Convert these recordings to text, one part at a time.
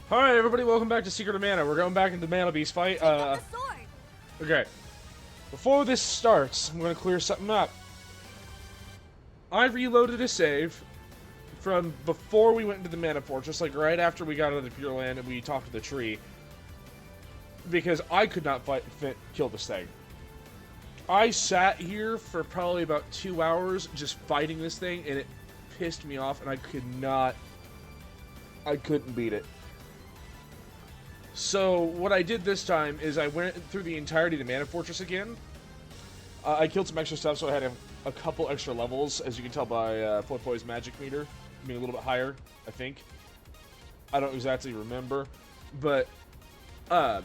Alright, everybody, welcome back to Secret of Mana. We're going back into the Mana Beast fight. Okay. Before this starts, I'm going to clear something up. I reloaded a save from before we went into the Mana Fortress, like right after we got out of the Pure Land and we talked to the tree. Because I could not kill this thing. I sat here for probably about 2 hours just fighting this thing, and it pissed me off, and I couldn't beat it. So, what I did this time is I went through the entirety of the Mana Fortress again. I killed some extra stuff, so I had a couple extra levels, as you can tell by Poipoi's magic meter being a little bit higher, I think. I don't exactly remember, but I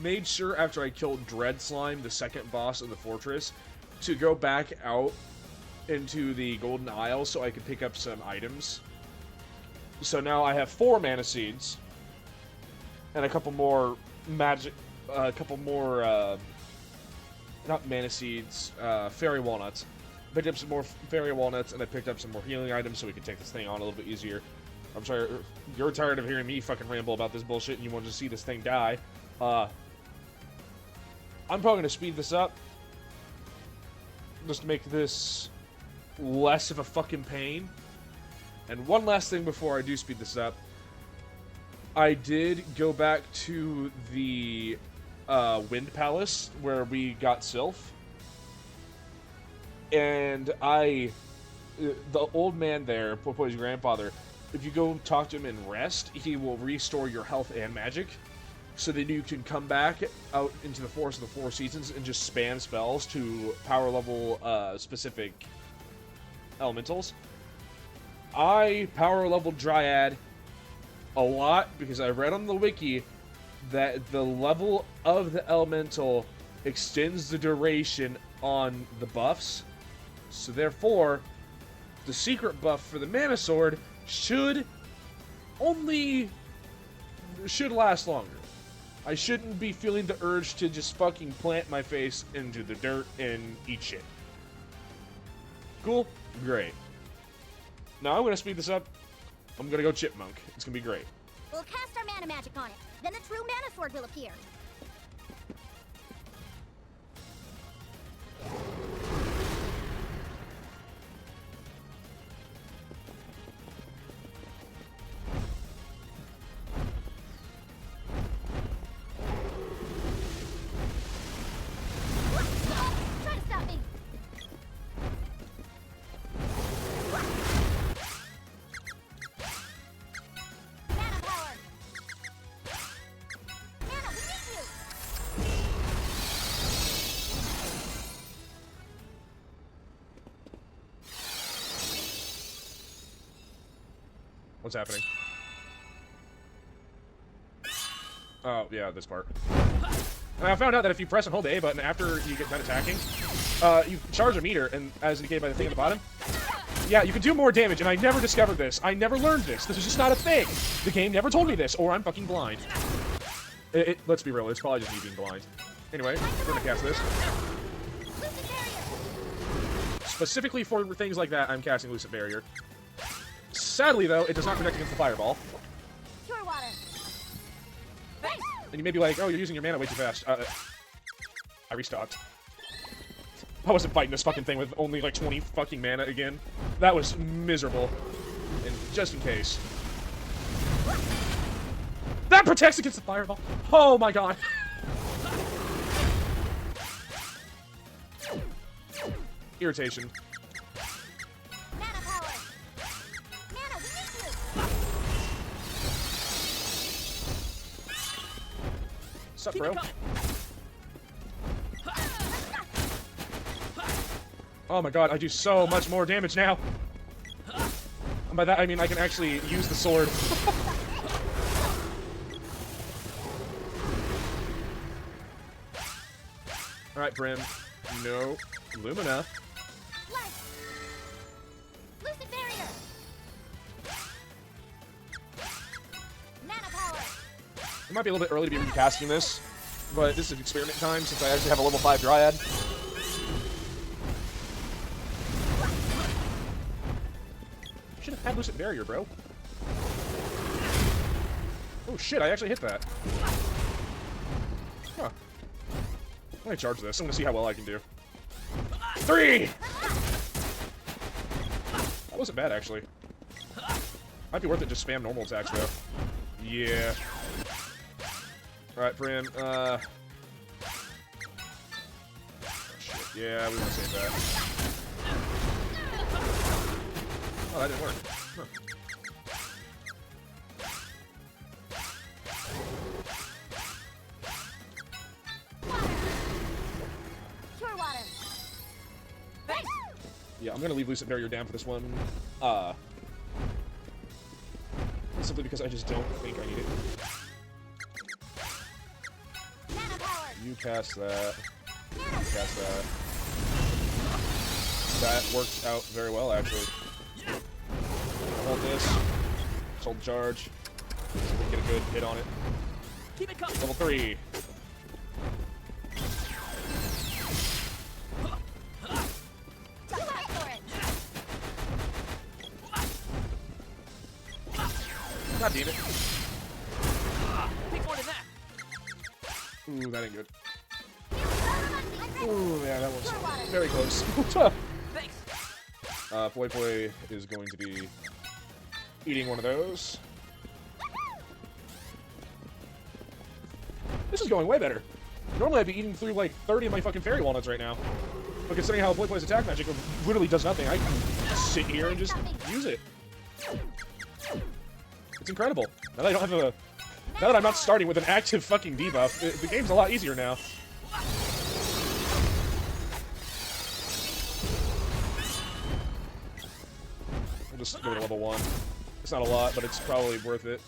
made sure after I killed Dread Slime, the second boss of the fortress, to go back out into the Golden Isle so I could pick up some items. So now I have 4 Mana Seeds. And a couple more not Mana Seeds, Fairy Walnuts. Picked up some more Fairy Walnuts, and I picked up some more healing items so we could take this thing on a little bit easier. I'm sorry, you're tired of hearing me fucking ramble about this bullshit, and you want to see this thing die. I'm probably going to speed this up. Just to make this less of a fucking pain. And one last thing before I do speed this up. I did go back to the Wind Palace where we got Sylph. And the old man there, Poipoi's grandfather, if you go talk to him and rest, he will restore your health and magic. So that you can come back out into the Forest of the Four Seasons and just spam spells to power level specific elementals. I power leveled Dryad a lot because I read on the wiki that the level of the elemental extends the duration on the buffs. So therefore, the secret buff for the Mana Sword should last longer. I shouldn't be feeling the urge to just fucking plant my face into the dirt and eat shit. Cool? Great. Now I'm going to speed this up. I'm going to go Chipmunk. It's going to be great. We'll cast our mana magic on it. Then the true Mana Sword will appear. Try to stop me. Mana power. Mana, we need you. What's happening? Oh, yeah, this part. And I found out that if you press and hold the A button after you get done attacking, you charge a meter, and as indicated by the thing at the bottom, yeah, you can do more damage, and I never discovered this. I never learned this. This is just not a thing. The game never told me this, or I'm fucking blind. Let's be real, it's probably just me being blind. Anyway, we're gonna cast this. Lucid Barrier. Specifically for things like that, I'm casting Lucid Barrier. Sadly, though, it does not protect against the Fireball. Pure water. Thanks. And you may be like, oh, you're using your mana way too fast. I restocked. I wasn't fighting this fucking thing with only like 20 fucking mana again. That was miserable. And just in case. That protects against the Fireball! Oh my god! Irritation. Mana power. Mana, we need you. Sup, bro? Oh my god, I do so much more damage now! And by that I mean I can actually use the sword. Alright, Brim. No. Lumina. Light. Lucid Barrier. Mana power. It might be a little bit early to be recasting this, but this is experiment time since I actually have a level 5 Dryad. Should have had Lucid Barrier, bro. shit, I actually hit that. Huh. I'm gonna charge this. I'm gonna see how well I can do. 3! That wasn't bad, actually. Might be worth it just spam normal attacks, though. Yeah. Alright, Prim, oh, shit. Yeah, we want to save that. Oh, that didn't work. Huh. Pure water. Thanks. Yeah, I'm gonna leave Lucid Barrier down for this one. Simply because I just don't think I need it. Mana power. You cast that. You cast that. That worked out very well, actually. Hold this. Just hold the charge. See if we can get a good hit on it. Keep it coming. Level 3. Go back for it. God damn it. Take more than that. Ooh, that ain't good. I'm Ooh, yeah, that was Pure water. very close. Thanks. Poi Poi is going to be eating one of those. This is going way better. Normally I'd be eating through like 30 of my fucking fairy walnuts right now. But considering how Poi Poi's attack magic literally does nothing, I can sit here and just use it. It's incredible. Now that I don't have a... Now that I'm not starting with an active fucking debuff, the game's a lot easier now. We'll just go to level 1. It's not a lot, but it's probably worth it.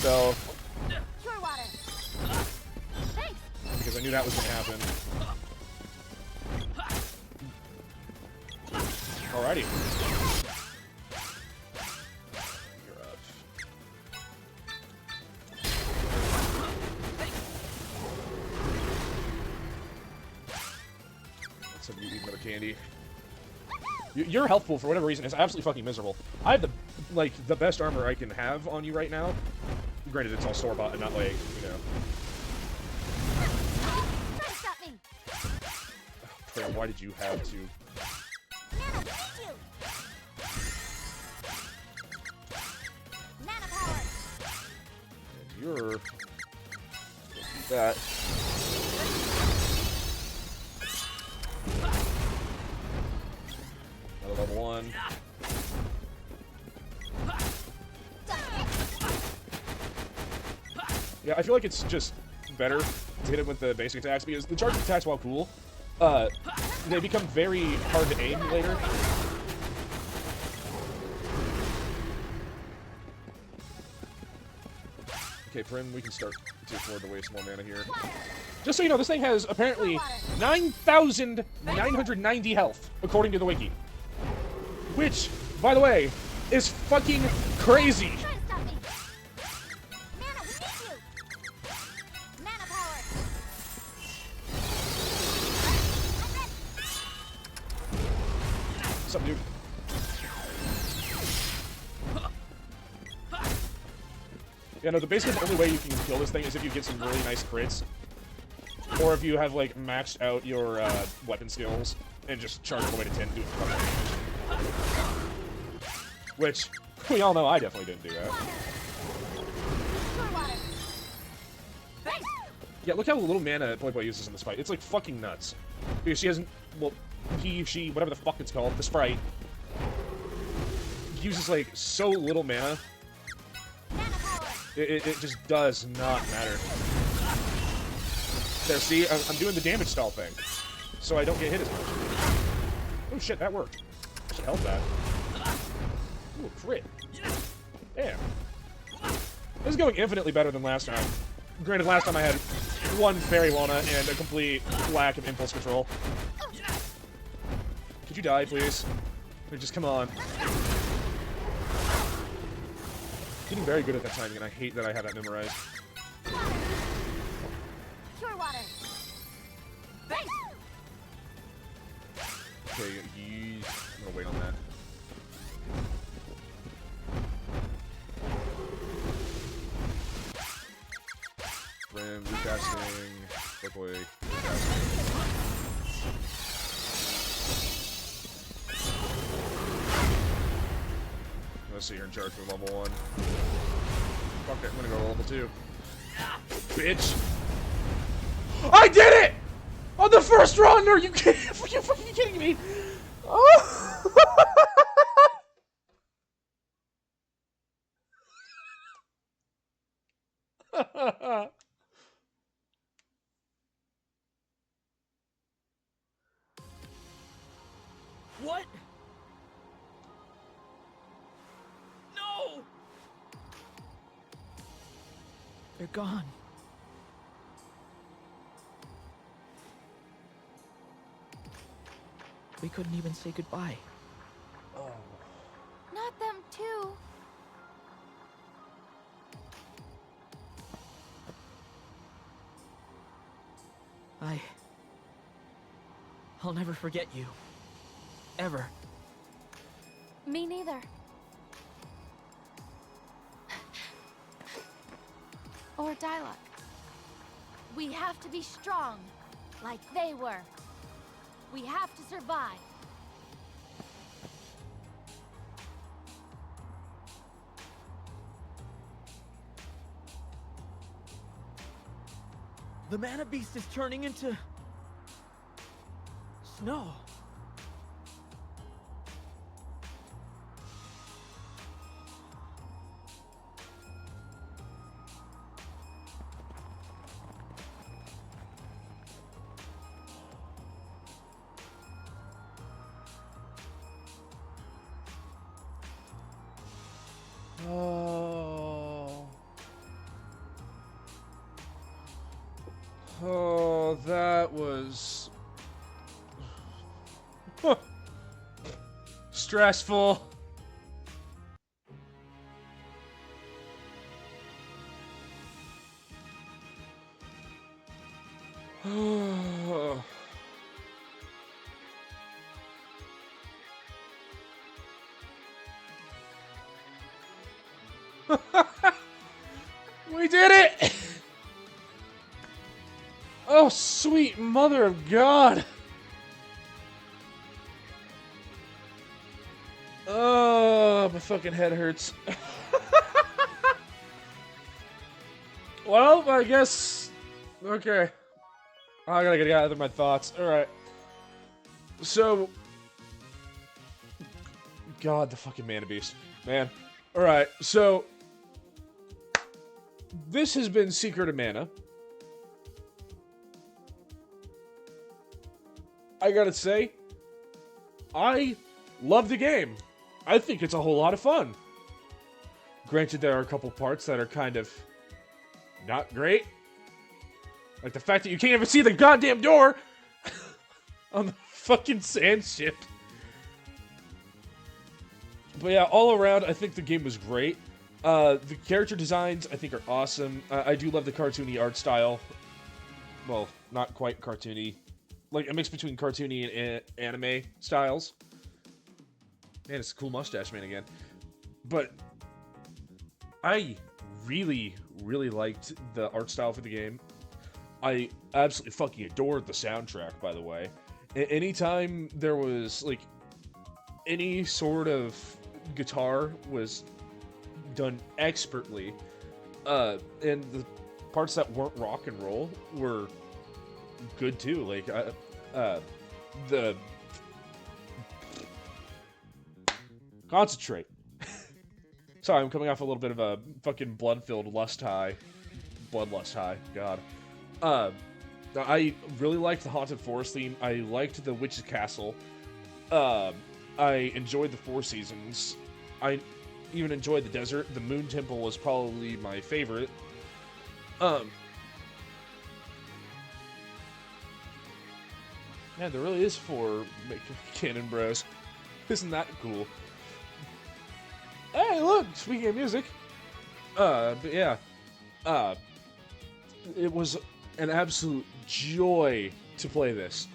So, Pure water. Thanks. because I knew that was going to happen. Alrighty. You're up. Let's have you eat another candy. Your health pool, for whatever reason, is absolutely fucking miserable. I have the best armor I can have on you right now. Granted, it's all store-bought and not like, you know. Try to stop me. Prayer, why did you have to? Mana, thank you. Mana power. And you're... that. Another level 1. Yeah, I feel like it's just better to hit him with the basic attacks, because the charged attacks, while cool, they become very hard to aim later. Okay, Prim, we can start to afford to waste more mana here. Just so you know, this thing has apparently 9,990 health, according to the wiki. Which, by the way, is fucking crazy. Try to stop me. Mana, we need you. Mana power. What's up, dude? Yeah, no, basically the only way you can kill this thing is if you get some really nice crits. Or if you have, like, maxed out your weapon skills and just charge all the way to 10 and do it for fucking damage. Which, we all know I definitely didn't do that. Pure water. Thanks. Yeah, look how little mana Poi Poi uses in this fight. It's, like, fucking nuts. Because she hasn't, well, he, she, whatever the fuck it's called, the sprite, uses, like, so little mana. Mana power. It just does not matter. There, see? I'm doing the damage stall thing. So I don't get hit as much. Oh shit, that worked. I should help that. Ooh, crit. Damn. This is going infinitely better than last time. Granted, last time I had one Fairy Walnut and a complete lack of impulse control. Could you die, please? Or just come on. Getting very good at that timing, and I hate that I have that memorized. Pure water. Thanks. Okay, I'm gonna wait on that. Win, recasting, quickly, recasting. Let's see, you're in charge for level 1. Fuck it, I'm gonna go to level 2. Bitch! I did it! On the first run! Are you kidding? Are you fucking kidding me? Oh! What? No! They're gone. We couldn't even say goodbye. Not them too. I'll never forget you. Ever. Me neither. Or Dialogue. We have to be strong, like they were. We have to survive. The Mana Beast is turning into... snow. Oh, that was stressful. We did it! Oh, sweet mother of God! Oh, my fucking head hurts. Well, I guess... Okay. I gotta gather my thoughts. Alright. So... God, the fucking Mana Beast. Man. Alright, so... This has been Secret of Mana. I gotta say, I love the game. I think it's a whole lot of fun. Granted, there are a couple parts that are kind of not great. Like the fact that you can't even see the goddamn door on the fucking sand ship. But yeah, all around, I think the game was great. The character designs, I think, are awesome. I do love the cartoony art style. Well, not quite cartoony. Like, a mix between cartoony and anime styles. Man, it's a cool mustache man again. But I really, really liked the art style for the game. I absolutely fucking adored the soundtrack, by the way. Anytime there was, like, any sort of guitar was done expertly, and the parts that weren't rock and roll were good too. Like, the concentrate. Sorry, I'm coming off a little bit of a fucking blood-filled lust high. Bloodlust high, God. I really liked the Haunted Forest theme. I liked the Witch's Castle. I enjoyed the Four Seasons. I even enjoyed the desert. The Moon Temple was probably my favorite. Man, there really is 4 Canon Bros. Isn't that cool? Hey, look! Speaking of music, but yeah, it was an absolute joy to play this.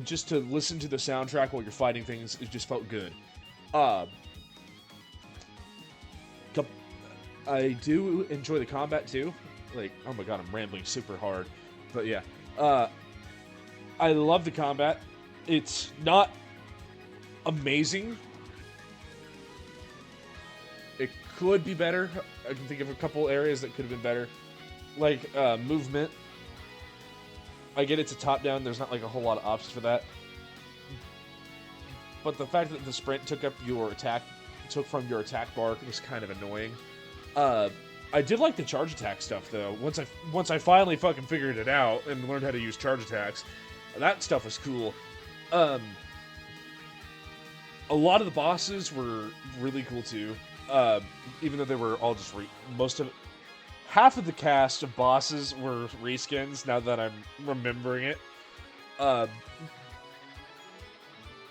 Just to listen to the soundtrack while you're fighting things, it just felt good. I do enjoy the combat too. Like, oh my god, I'm rambling super hard. But yeah. I love the combat. It's not amazing. It could be better. I can think of a couple areas that could have been better. Like, movement. I get it's a top-down, there's not like a whole lot of options for that. But the fact that the sprint took from your attack bar was kind of annoying. I did like the charge attack stuff though. Once I finally fucking figured it out and learned how to use charge attacks, that stuff was cool. A lot of the bosses were really cool too. Even though they were all just half of the cast of bosses were reskins. Now that I'm remembering it, a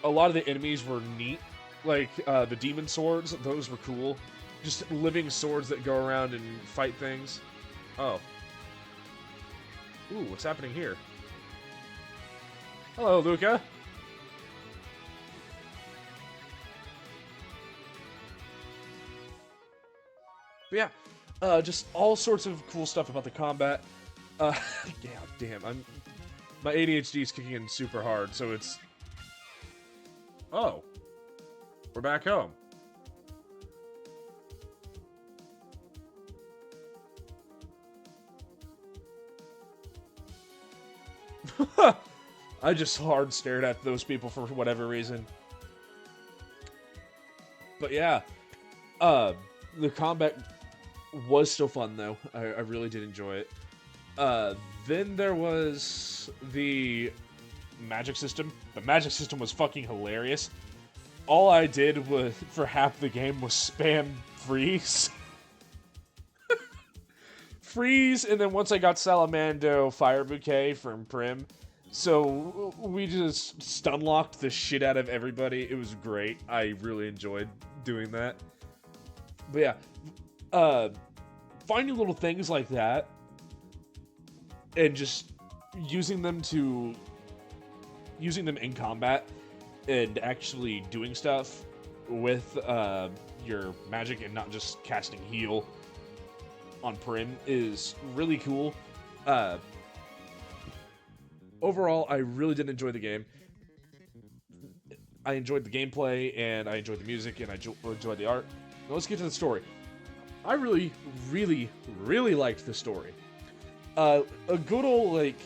lot of the enemies were neat. Like the demon swords, those were cool. Just living swords that go around and fight things. Oh. Ooh, what's happening here? Hello, Luca. But yeah, just all sorts of cool stuff about the combat. Yeah, damn, my ADHD is kicking in super hard, so it's... Oh. We're back home. I just hard stared at those people for whatever reason. But yeah, the combat was still fun though. I really did enjoy it. Then there was the magic system. The magic system was fucking hilarious. All I did was, for half the game, was spam freeze. Freeze, and then once I got Salamando Fire Bouquet from Prim, so we just stun-locked the shit out of everybody. It was great. I really enjoyed doing that. But yeah, finding little things like that, and just using them in combat, and actually doing stuff with your magic and not just casting heal on Prim is really cool. Overall, I really did enjoy the game. I enjoyed the gameplay, and I enjoyed the music, and I enjoyed the art. Now let's get to the story. I really, really, really liked the story. A good old, like,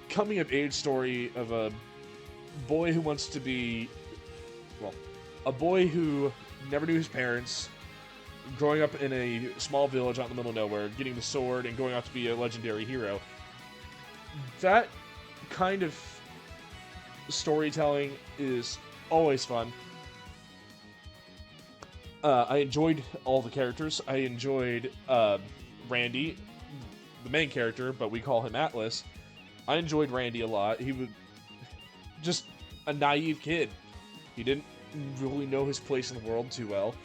coming-of-age story of a boy who wants to be... Well, a boy who never knew his parents, growing up in a small village out in the middle of nowhere, getting the sword, and going out to be a legendary hero. That kind of storytelling is always fun. I enjoyed all the characters. I enjoyed Randy, the main character, but we call him Atlas. I enjoyed Randy a lot. He was just a naive kid. He didn't really know his place in the world too well.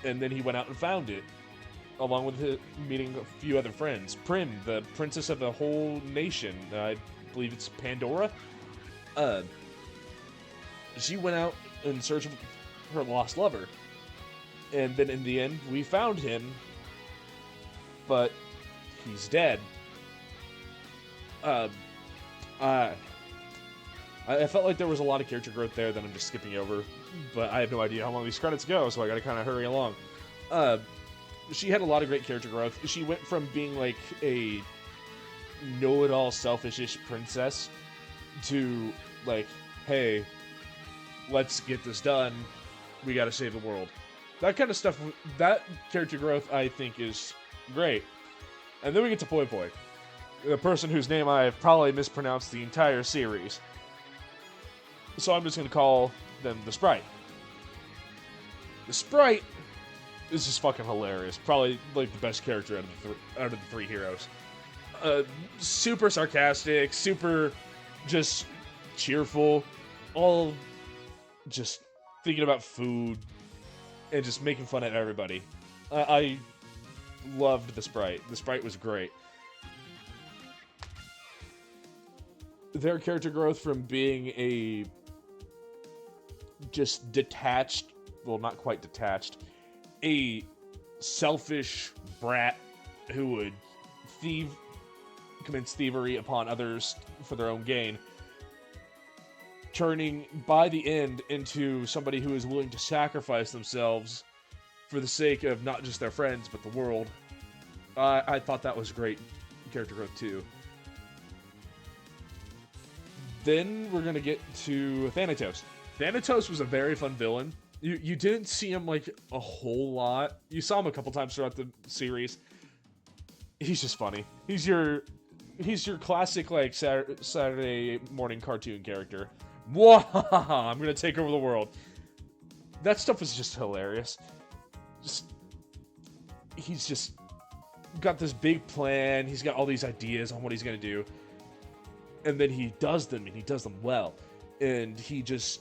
And then he went out and found it, along with meeting a few other friends. Prim, the princess of the whole nation. I believe it's Pandora. She went out in search of her lost lover. And then in the end, we found him, but he's dead. I felt like there was a lot of character growth there that I'm just skipping over, but I have no idea how long these credits go, so I gotta kind of hurry along. She had a lot of great character growth. She went from being like a know-it-all selfish-ish princess to like, hey, let's get this done. We gotta save the world. That kind of stuff, that character growth, I think, is great. And then we get to Poi Poi, the person whose name I have probably mispronounced the entire series. So I'm just going to call them the Sprite. The Sprite is just fucking hilarious. Probably, like, the best character out of the three heroes. Super sarcastic, super just cheerful, all just thinking about food, and just making fun at everybody. I loved the Sprite. The Sprite was great. Their character growth from being a just detached, well, not quite detached, a selfish brat who would commits thievery upon others for their own gain, turning by the end into somebody who is willing to sacrifice themselves for the sake of not just their friends but the world. I thought that was great character growth too. Then we're gonna get to Thanatos. Thanatos was a very fun villain. You didn't see him like a whole lot. You saw him a couple times throughout the series. He's just funny. He's your classic like Saturday morning cartoon character. Mwahaha, I'm gonna take over the world. That stuff is just hilarious. He's just got this big plan. He's got all these ideas on what he's gonna do, and then he does them, and he does them well. And he's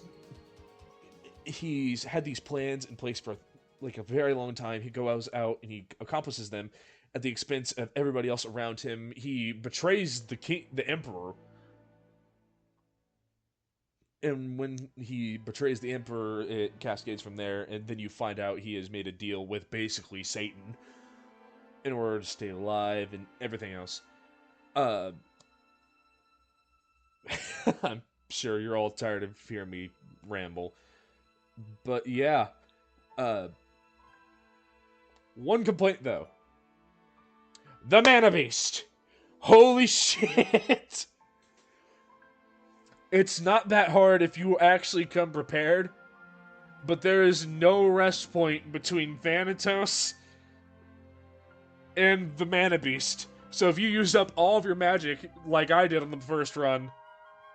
had these plans in place for like a very long time. He goes out and he accomplishes them at the expense of everybody else around him. He betrays the emperor. And when he betrays the emperor, it cascades from there, and then you find out he has made a deal with basically Satan in order to stay alive and everything else. I'm sure you're all tired of hearing me ramble. But yeah. One complaint, though. The Mana Beast! Holy shit! It's not that hard if you actually come prepared, but there is no rest point between Thanatos and the Mana Beast. So if you used up all of your magic, like I did on the first run,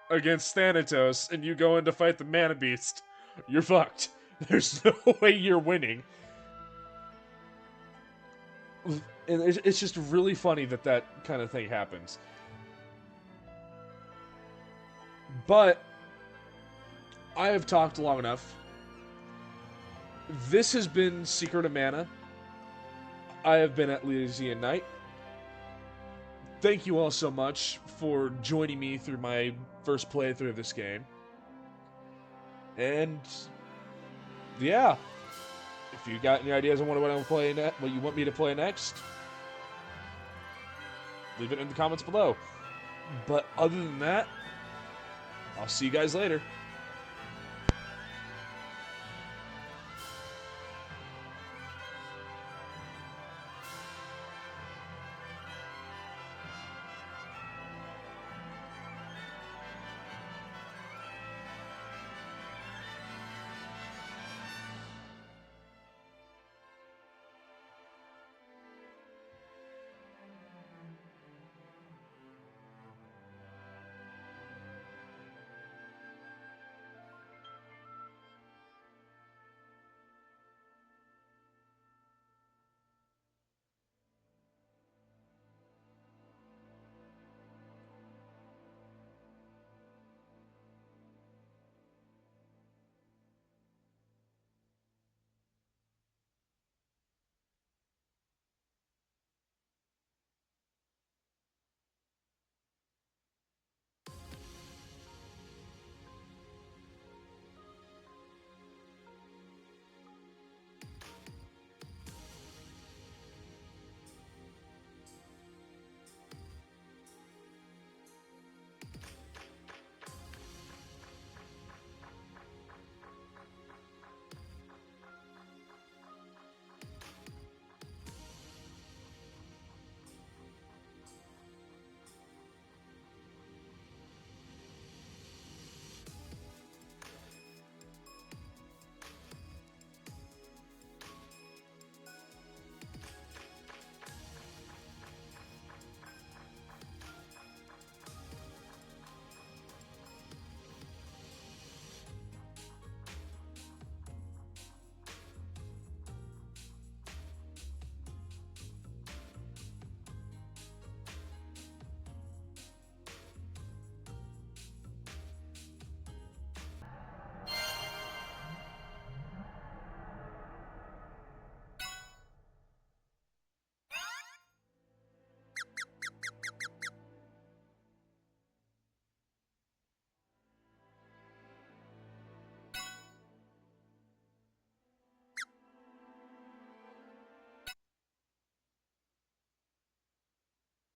against Thanatos, and you go in to fight the Mana Beast, you're fucked. There's no way you're winning. And it's just really funny that that kind of thing happens. But I have talked long enough. This has been Secret of Mana. I have been Atlassian Knight. Thank you all so much for joining me through my first playthrough of this game. And yeah, if you got any ideas on what I want to play what you want me to play next, leave it in the comments below. But other than that, I'll see you guys later.